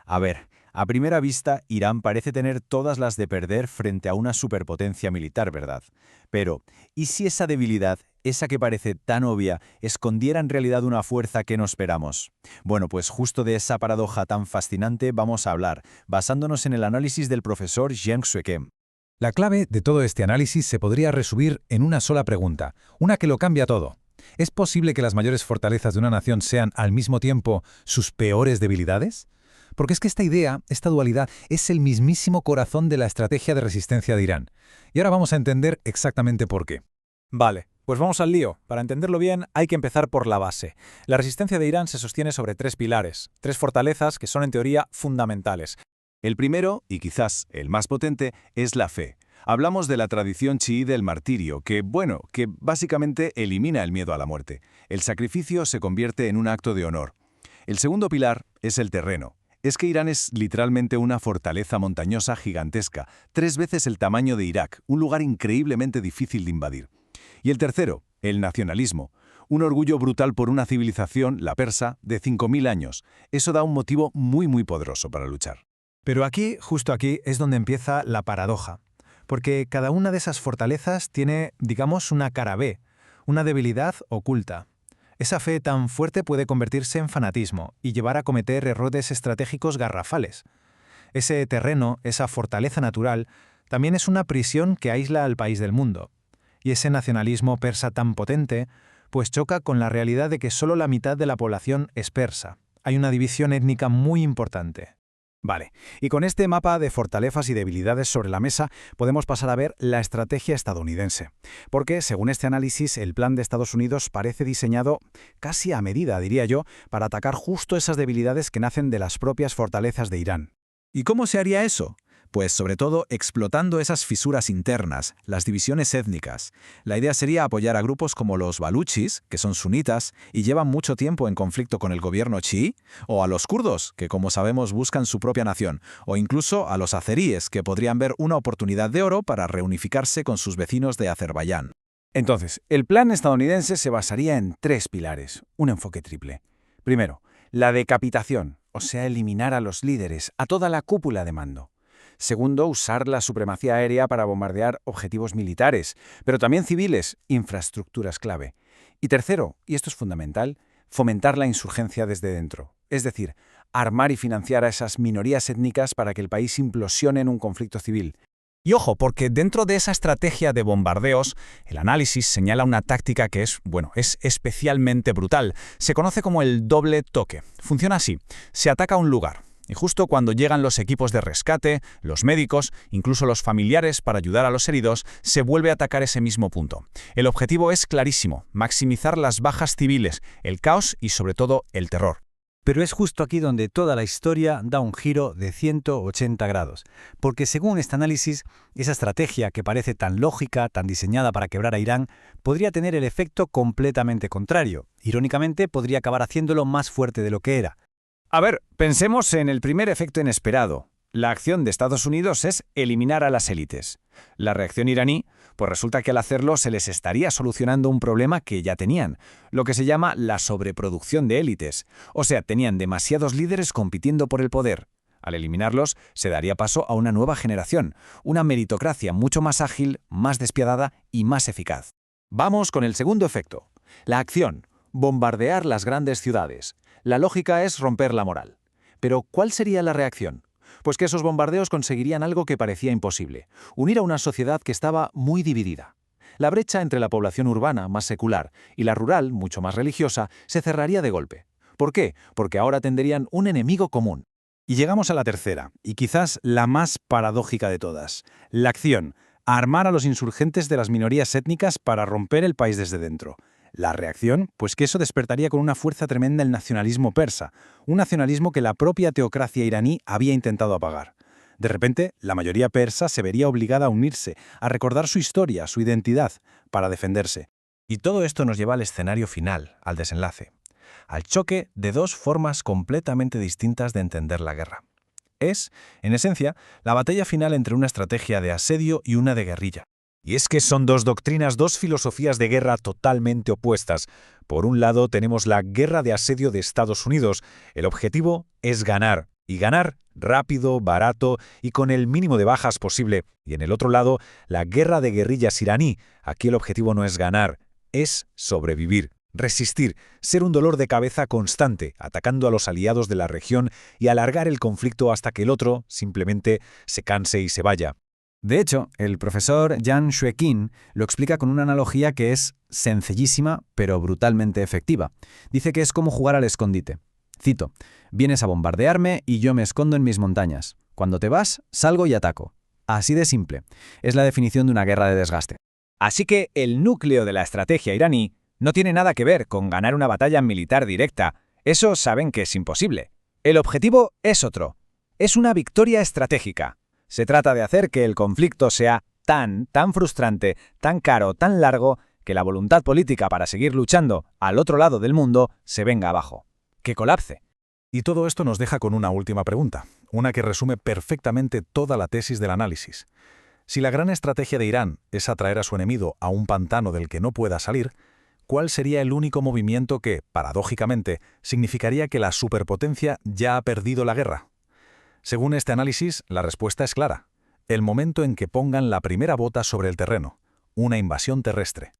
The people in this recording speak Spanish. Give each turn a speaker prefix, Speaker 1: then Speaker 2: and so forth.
Speaker 1: A ver, a primera vista, Irán parece tener todas las de perder frente a una superpotencia militar, ¿verdad? Pero, ¿y si esa debilidad, esa que parece tan obvia, escondiera en realidad una fuerza que no esperamos? Bueno, pues justo de esa paradoja tan fascinante vamos a hablar, basándonos en el análisis del profesor Jiang Suekem.
Speaker 2: La clave de todo este análisis se podría resumir en una sola pregunta, una que lo cambia todo. ¿Es posible que las mayores fortalezas de una nación sean, al mismo tiempo, sus peores debilidades? Porque es que esta idea, esta dualidad, es el mismísimo corazón de la estrategia de resistencia de Irán. Y ahora vamos a entender exactamente por qué.
Speaker 3: Vale, pues vamos al lío. Para entenderlo bien, hay que empezar por la base. La resistencia de Irán se sostiene sobre tres pilares, tres fortalezas que son en teoría fundamentales.
Speaker 4: El primero, y quizás el más potente, es la fe. Hablamos de la tradición chií del martirio, que básicamente elimina el miedo a la muerte. El sacrificio se convierte en un acto de honor. El segundo pilar es el terreno. Es que Irán es literalmente una fortaleza montañosa gigantesca, 3 veces el tamaño de Irak, un lugar increíblemente difícil de invadir. Y el tercero, el nacionalismo. Un orgullo brutal por una civilización, la persa, de 5000 años. Eso da un motivo muy poderoso para luchar.
Speaker 3: Pero aquí, justo aquí, es donde empieza la paradoja. Porque cada una de esas fortalezas tiene, digamos, una cara B, una debilidad oculta. Esa fe tan fuerte puede convertirse en fanatismo y llevar a cometer errores estratégicos garrafales. Ese terreno, esa fortaleza natural, también es una prisión que aísla al país del mundo. Y ese nacionalismo persa tan potente, pues choca con la realidad de que solo la mitad de la población es persa. Hay una división étnica muy importante.
Speaker 5: Vale, y con este mapa de fortalezas y debilidades sobre la mesa podemos pasar a ver la estrategia estadounidense. Porque, según este análisis, el plan de Estados Unidos parece diseñado casi a medida, diría yo, para atacar justo esas debilidades que nacen de las propias fortalezas de Irán.
Speaker 6: ¿Y cómo se haría eso? Pues sobre todo explotando esas fisuras internas, las divisiones étnicas. La idea sería apoyar a grupos como los baluchis, que son sunitas y llevan mucho tiempo en conflicto con el gobierno chií, o a los kurdos, que como sabemos buscan su propia nación, o incluso a los azeríes, que podrían ver una oportunidad de oro para reunificarse con sus vecinos de Azerbaiyán.
Speaker 5: Entonces, el plan estadounidense se basaría en 3 pilares, un enfoque triple. Primero, la decapitación, o sea, eliminar a los líderes, a toda la cúpula de mando. Segundo, usar la supremacía aérea para bombardear objetivos militares, pero también civiles, infraestructuras clave. Y tercero, y esto es fundamental, fomentar la insurgencia desde dentro. Es decir, armar y financiar a esas minorías étnicas para que el país implosione en un conflicto civil. Y ojo, porque dentro de esa estrategia de bombardeos, el análisis señala una táctica que es especialmente brutal. Se conoce como el doble toque. Funciona así. Se ataca un lugar. Y justo cuando llegan los equipos de rescate, los médicos, incluso los familiares para ayudar a los heridos, se vuelve a atacar ese mismo punto. El objetivo es clarísimo, maximizar las bajas civiles, el caos y sobre todo el terror.
Speaker 1: Pero es justo aquí donde toda la historia da un giro de 180 grados, porque según este análisis, esa estrategia que parece tan lógica, tan diseñada para quebrar a Irán, podría tener el efecto completamente contrario. Irónicamente, podría acabar haciéndolo más fuerte de lo que era.
Speaker 5: A ver, pensemos en el primer efecto inesperado. La acción de Estados Unidos es eliminar a las élites. La reacción iraní, pues resulta que al hacerlo se les estaría solucionando un problema que ya tenían, lo que se llama la sobreproducción de élites. O sea, tenían demasiados líderes compitiendo por el poder. Al eliminarlos, se daría paso a una nueva generación, una meritocracia mucho más ágil, más despiadada y más eficaz. Vamos con el segundo efecto. La acción, bombardear las grandes ciudades. La lógica es romper la moral. Pero, ¿cuál sería la reacción? Pues que esos bombardeos conseguirían algo que parecía imposible, unir a una sociedad que estaba muy dividida. La brecha entre la población urbana, más secular, y la rural, mucho más religiosa, se cerraría de golpe. ¿Por qué? Porque ahora tendrían un enemigo común. Y llegamos a la tercera, y quizás la más paradójica de todas. La acción, armar a los insurgentes de las minorías étnicas para romper el país desde dentro. La reacción, pues que eso despertaría con una fuerza tremenda el nacionalismo persa, un nacionalismo que la propia teocracia iraní había intentado apagar. De repente, la mayoría persa se vería obligada a unirse, a recordar su historia, su identidad, para defenderse.
Speaker 2: Y todo esto nos lleva al escenario final, al desenlace, al choque de 2 formas completamente distintas de entender la guerra. Es, en esencia, la batalla final entre una estrategia de asedio y una de guerrilla. Y es que son 2 doctrinas, 2 filosofías de guerra totalmente opuestas. Por un lado tenemos la guerra de asedio de Estados Unidos. El objetivo es ganar. Y ganar rápido, barato y con el mínimo de bajas posible. Y en el otro lado, la guerra de guerrillas iraní. Aquí el objetivo no es ganar, es sobrevivir, resistir, ser un dolor de cabeza constante, atacando a los aliados de la región y alargar el conflicto hasta que el otro simplemente se canse y se vaya.
Speaker 5: De hecho, el profesor Jan Shuekin lo explica con una analogía que es sencillísima, pero brutalmente efectiva. Dice que es como jugar al escondite. Cito: «Vienes a bombardearme y yo me escondo en mis montañas. Cuando te vas, salgo y ataco». Así de simple. Es la definición de una guerra de desgaste. Así que el núcleo de la estrategia iraní no tiene nada que ver con ganar una batalla militar directa. Eso saben que es imposible. El objetivo es otro. Es una victoria estratégica. Se trata de hacer que el conflicto sea tan frustrante, tan caro, tan largo, que la voluntad política para seguir luchando al otro lado del mundo se venga abajo. Que colapse.
Speaker 2: Y todo esto nos deja con una última pregunta, una que resume perfectamente toda la tesis del análisis. Si la gran estrategia de Irán es atraer a su enemigo a un pantano del que no pueda salir, ¿cuál sería el único movimiento que, paradójicamente, significaría que la superpotencia ya ha perdido la guerra? Según este análisis, la respuesta es clara: el momento en que pongan la primera bota sobre el terreno, una invasión terrestre.